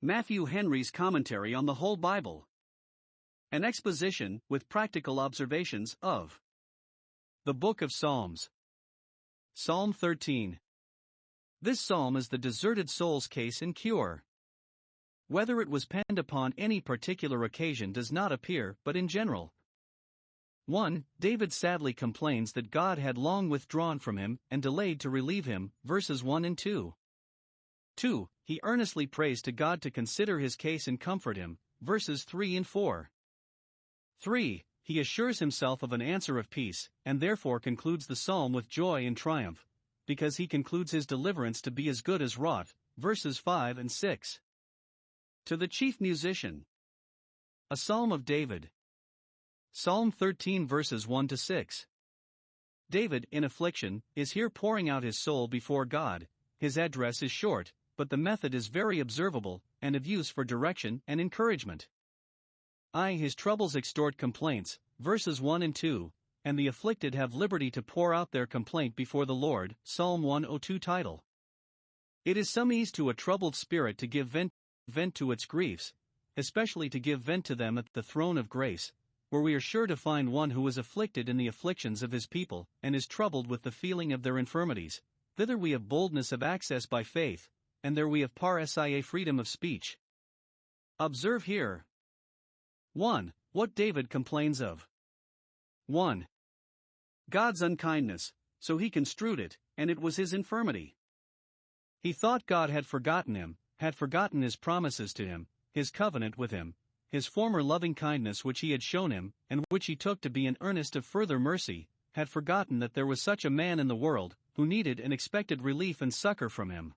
Matthew Henry's Commentary on the Whole Bible. An exposition, with practical observations, of the Book of Psalms. Psalm 13. This psalm is the deserted soul's case in cure. Whether it was penned upon any particular occasion does not appear, but in general. 1. David sadly complains that God had long withdrawn from him and delayed to relieve him, verses 1 and 2. 2. He earnestly prays to God to consider his case and comfort him, verses 3 and 4. 3. He assures himself of an answer of peace, and therefore concludes the psalm with joy and triumph, because he concludes his deliverance to be as good as wrought, verses 5 and 6. To the chief musician. A Psalm of David. Psalm 13 verses 1 to 6. David, in affliction, is here pouring out his soul before God. His address is short, but the method is very observable, and of use for direction and encouragement. His troubles extort complaints, verses 1 and 2, and the afflicted have liberty to pour out their complaint before the Lord, Psalm 102 title. It is some ease to a troubled spirit to give vent to its griefs, especially to give vent to them at the throne of grace, where we are sure to find one who is afflicted in the afflictions of his people, and is troubled with the feeling of their infirmities. Thither we have boldness of access by faith, and there we have freedom of speech. Observe here. 1. What David complains of. 1. God's unkindness, so he construed it, and it was his infirmity. He thought God had forgotten him, had forgotten his promises to him, his covenant with him, his former loving kindness which he had shown him, and which he took to be an earnest of further mercy, had forgotten that there was such a man in the world, who needed and expected relief and succor from him.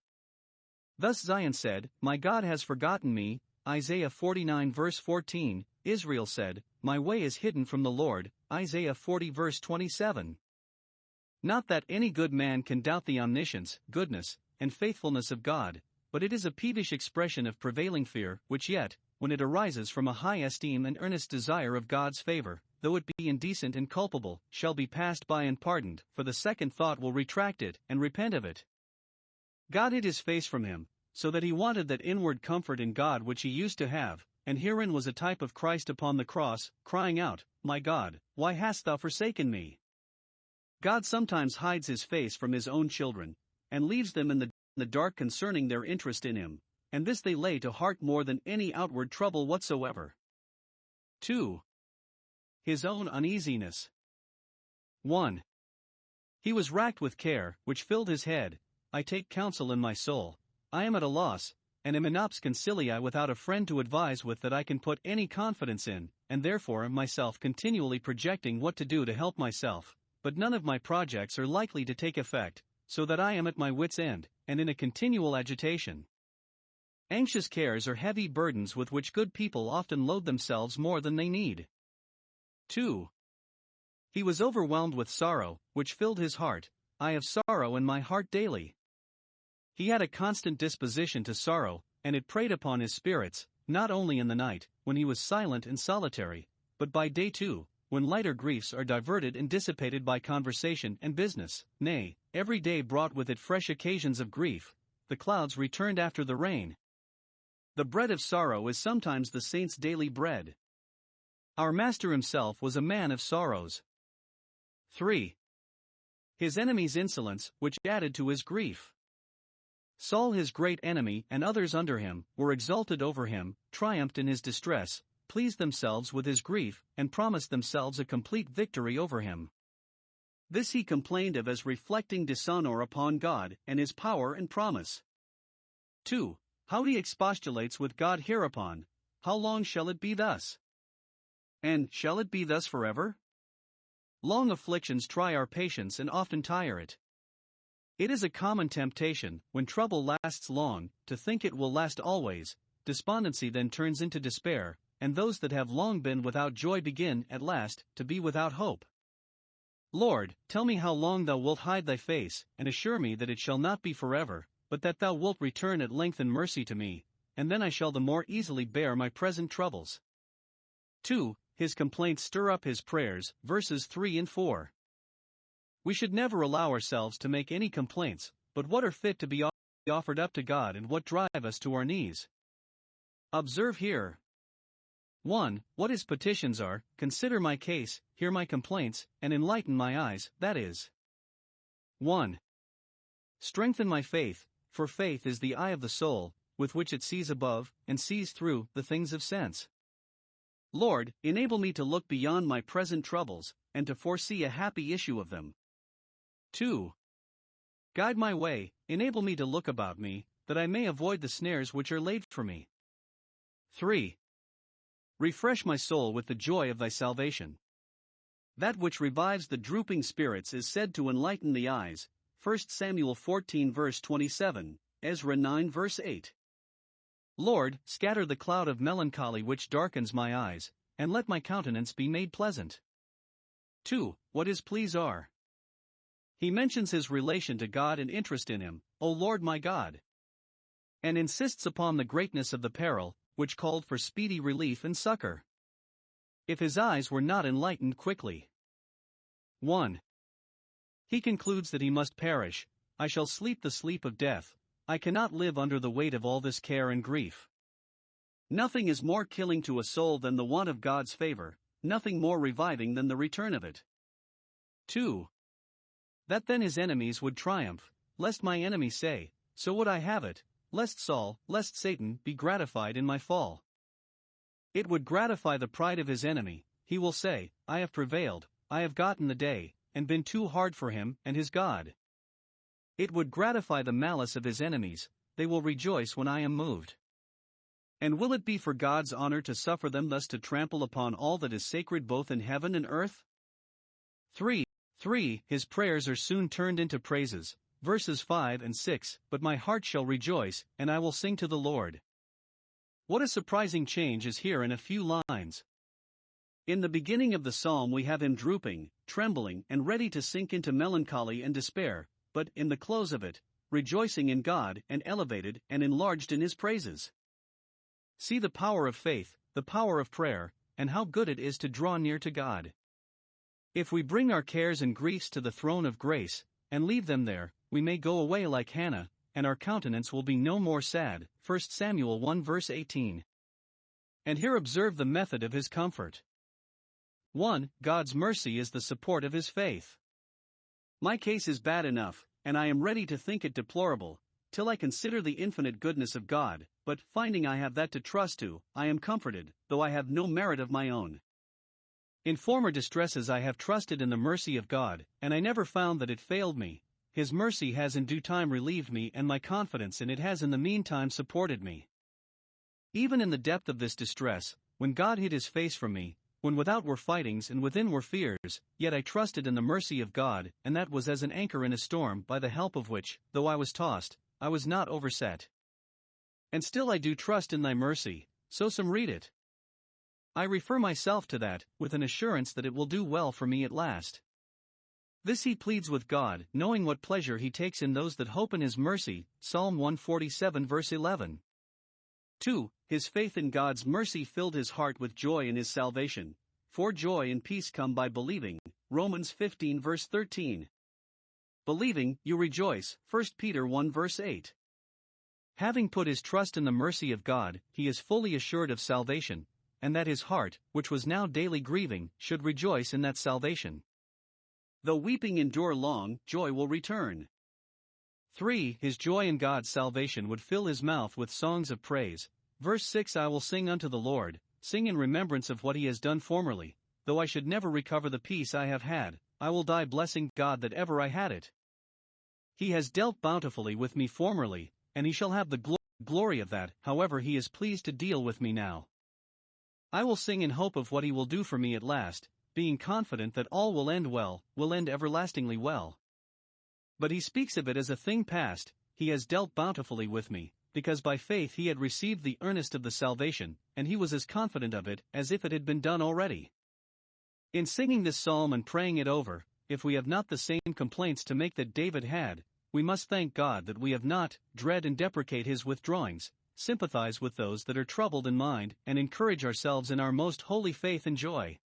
Thus Zion said, "My God has forgotten me," Isaiah 49 verse 14, Israel said, "My way is hidden from the Lord," Isaiah 40 verse 27. Not that any good man can doubt the omniscience, goodness, and faithfulness of God, but it is a peevish expression of prevailing fear, which yet, when it arises from a high esteem and earnest desire of God's favor, though it be indecent and culpable, shall be passed by and pardoned, for the second thought will retract it, and repent of it. God hid his face from him, so that he wanted that inward comfort in God which he used to have, and herein was a type of Christ upon the cross, crying out, "My God, why hast thou forsaken me?" God sometimes hides his face from his own children, and leaves them in the dark concerning their interest in him, and this they lay to heart more than any outward trouble whatsoever. 2. His own uneasiness. 1. He was racked with care, which filled his head. I take counsel in my soul, I am at a loss, and am in ops concilii without a friend to advise with that I can put any confidence in, and therefore myself continually projecting what to do to help myself, but none of my projects are likely to take effect, so that I am at my wit's end, and in a continual agitation. Anxious cares are heavy burdens with which good people often load themselves more than they need. 2. He was overwhelmed with sorrow, which filled his heart. I have sorrow in my heart daily. He had a constant disposition to sorrow, and it preyed upon his spirits, not only in the night, when he was silent and solitary, but by day too, when lighter griefs are diverted and dissipated by conversation and business. Nay, every day brought with it fresh occasions of grief. The clouds returned after the rain. The bread of sorrow is sometimes the saint's daily bread. Our Master himself was a man of sorrows. 3. His enemy's insolence, which added to his grief. Saul, his great enemy, and others under him, were exalted over him, triumphed in his distress, pleased themselves with his grief, and promised themselves a complete victory over him. This he complained of as reflecting dishonor upon God and his power and promise. 2. How he expostulates with God hereupon. How long shall it be thus? And shall it be thus forever? Long afflictions try our patience and often tire it. It is a common temptation, when trouble lasts long, to think it will last always. Despondency then turns into despair, and those that have long been without joy begin, at last, to be without hope. Lord, tell me how long thou wilt hide thy face, and assure me that it shall not be forever, but that thou wilt return at length in mercy to me, and then I shall the more easily bear my present troubles. 2. His complaints stir up his prayers, verses 3 and 4. We should never allow ourselves to make any complaints, but what are fit to be offered up to God and what drive us to our knees. Observe here. 1. What his petitions are: consider my case, hear my complaints, and enlighten my eyes, that is. 1. Strengthen my faith, for faith is the eye of the soul, with which it sees above, and sees through, the things of sense. Lord, enable me to look beyond my present troubles, and to foresee a happy issue of them. 2. Guide my way, enable me to look about me, that I may avoid the snares which are laid for me. 3. Refresh my soul with the joy of thy salvation. That which revives the drooping spirits is said to enlighten the eyes, 1 Samuel 14 verse 27, Ezra 9 verse 8. Lord, scatter the cloud of melancholy which darkens my eyes, and let my countenance be made pleasant. 2. What his pleas are. He mentions his relation to God and interest in him, O Lord my God, and insists upon the greatness of the peril, which called for speedy relief and succor. If his eyes were not enlightened quickly. 1. He concludes that he must perish. I shall sleep the sleep of death. I cannot live under the weight of all this care and grief. Nothing is more killing to a soul than the want of God's favor, nothing more reviving than the return of it. 2. That then his enemies would triumph, lest my enemy say, so would I have it, lest Saul, lest Satan, be gratified in my fall. It would gratify the pride of his enemy. He will say, I have prevailed, I have gotten the day, and been too hard for him and his God. It would gratify the malice of his enemies. They will rejoice when I am moved. And will it be for God's honor to suffer them thus to trample upon all that is sacred both in heaven and earth? 3. His prayers are soon turned into praises, verses 5 and 6, but my heart shall rejoice, and I will sing to the Lord. What a surprising change is here in a few lines. In the beginning of the psalm we have him drooping, trembling, and ready to sink into melancholy and despair, but, in the close of it, rejoicing in God and elevated and enlarged in his praises. See the power of faith, the power of prayer, and how good it is to draw near to God. If we bring our cares and griefs to the throne of grace, and leave them there, we may go away like Hannah, and our countenance will be no more sad, 1 Samuel 1 verse 18. And here observe the method of his comfort. 1. God's mercy is the support of his faith. My case is bad enough, and I am ready to think it deplorable, till I consider the infinite goodness of God, but, finding I have that to trust to, I am comforted, though I have no merit of my own. In former distresses I have trusted in the mercy of God, and I never found that it failed me. His mercy has in due time relieved me, and my confidence in it has in the meantime supported me. Even in the depth of this distress, when God hid his face from me, when without were fightings and within were fears, yet I trusted in the mercy of God, and that was as an anchor in a storm, by the help of which, though I was tossed, I was not overset. And still I do trust in thy mercy, so some read it. I refer myself to that, with an assurance that it will do well for me at last. This he pleads with God, knowing what pleasure he takes in those that hope in his mercy, Psalm 147 verse 11. 2. His faith in God's mercy filled his heart with joy in his salvation, for joy and peace come by believing, Romans 15 verse 13. Believing, you rejoice, 1 Peter 1 verse 8. Having put his trust in the mercy of God, he is fully assured of salvation, and that his heart, which was now daily grieving, should rejoice in that salvation. Though weeping endure long, joy will return. 3. His joy in God's salvation would fill his mouth with songs of praise. Verse 6 I will sing unto the Lord, sing in remembrance of what he has done formerly. Though I should never recover the peace I have had, I will die blessing God that ever I had it. He has dealt bountifully with me formerly, and he shall have the glory of that, however he is pleased to deal with me now. I will sing in hope of what he will do for me at last, being confident that all will end well, will end everlastingly well. But he speaks of it as a thing past. He has dealt bountifully with me, because by faith he had received the earnest of the salvation, and he was as confident of it as if it had been done already. In singing this psalm and praying it over, if we have not the same complaints to make that David had, we must thank God that we have not, dread and deprecate his withdrawings, sympathize with those that are troubled in mind, and encourage ourselves in our most holy faith and joy.